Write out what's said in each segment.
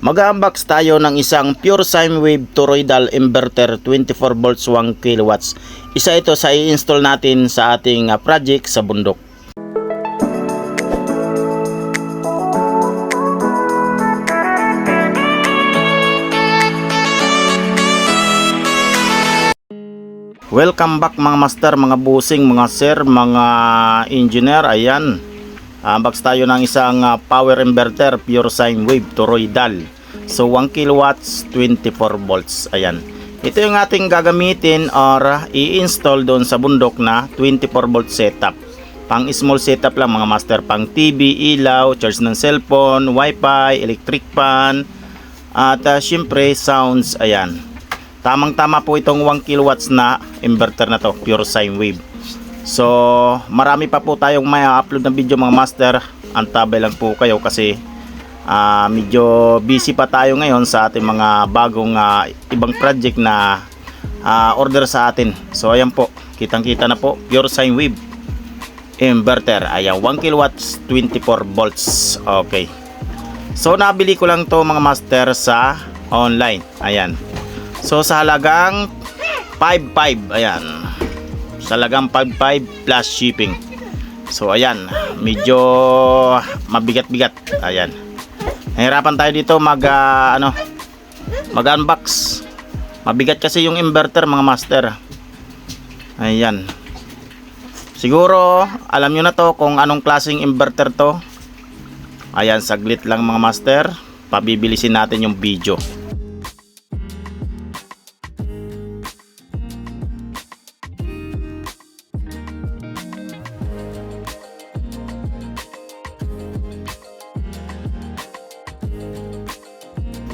Mag-unbox tayo ng isang pure sine wave toroidal inverter 24 volts 1 kilowatts. Isa ito sa i-install natin sa ating project sa bundok. Welcome back mga master, mga busing, mga sir, mga engineer. Ayan, unbox tayo ng isang power inverter pure sine wave toroidal. So 1 kilowatts 24 volts. Ayan, ito yung ating gagamitin or i-install doon sa bundok na 24 volt setup. Pang small setup lang mga master, pang TV, ilaw, charge ng cellphone, wifi, electric fan, at syempre sounds. Ayan, tamang tama po itong 1 kilowatts na inverter na to, pure sine wave. So marami pa po tayong may upload na video mga master. Antabay lang po kayo kasi medyo busy pa tayo ngayon sa ating mga bagong ibang project na order sa atin. So ayan po, kitang kita na po, pure sine wave inverter. Ayan, 1 kilowatts 24 volts. Okay, so nabili ko lang to mga master sa online. Ayan, so sa halagang 5.5, ayan, sa halagang 5.5 plus shipping. So ayan, medyo mabigat-bigat. Ayan, nahirapan tayo dito mag-unbox. Mabigat kasi yung inverter mga master. Ayan, siguro alam nyo na to kung anong klaseng inverter to. Ayan, saglit lang mga master, pabibilisin natin yung video.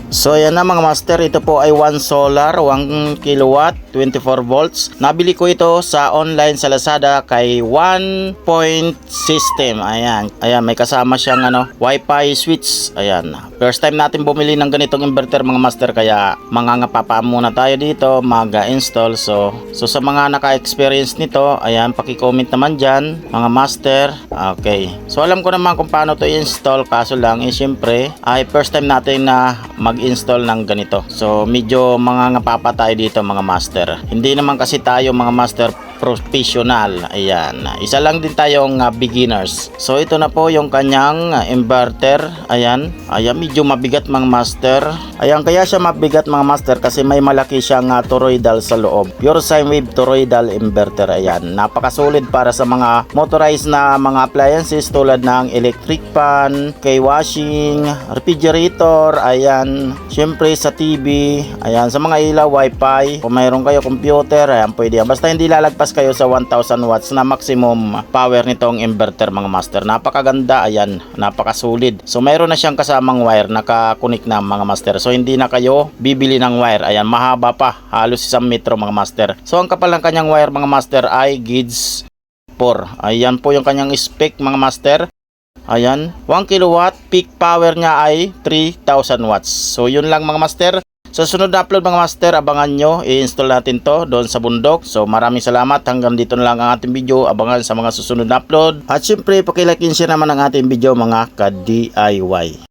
So ayan na mga master, ito po ay 1 solar 1 kilowatt 24 volts. Nabili ko ito sa online sa Lazada kay 1 point system. Ayan, ayan, may kasama siyang wifi switch. Ayan, first time natin bumili ng ganitong inverter mga master, kaya mangangapa muna tayo dito mag-install. So sa mga naka-experience nito, ayan, paki-comment naman dyan mga master. Okay, so alam ko naman kung paano to i-install, kaso lang syempre ay first time natin na mag-install ng ganito. So medyo mangangapa tayo dito mga master. Hindi naman kasi tayo mga master professional. Ayan, isa lang din tayong beginners. So ito na po yung kanyang inverter. Ayan, ayan, medyo mabigat mga master. Ayan, kaya siya mabigat mga master kasi may malaki siyang toroidal sa loob. Pure sine wave toroidal inverter. Ayan, napakasulit para sa mga motorized na mga appliances tulad ng electric fan, kay washing, refrigerator. Ayan, syempre sa TV. Ayan, sa mga ilaw, wifi. Kung mayroon kayo computer, ayan, pwede yan. Basta hindi lalagpas kayo sa 1000 watts na maximum power nitong inverter mga master. Napakaganda. Ayan, napakasulit. So mayroon na siyang kasamang wire, nakakunik na mga master. So hindi na kayo bibili ng wire. Ayan, mahaba pa, halos 1 metro mga master. So ang kapal ng kanyang wire mga master ay gauge 4. Ayan po yung kanyang spec mga master. Ayan, 1 kilowatt, peak power niya ay 3000 watts. So yun lang mga master. Sa sunod na upload mga master, abangan nyo, i-install natin to doon sa bundok. So maraming salamat, hanggang dito na lang ang ating video. Abangan sa mga susunod na upload. At syempre, pakilike and share naman ang ating video mga ka-DIY.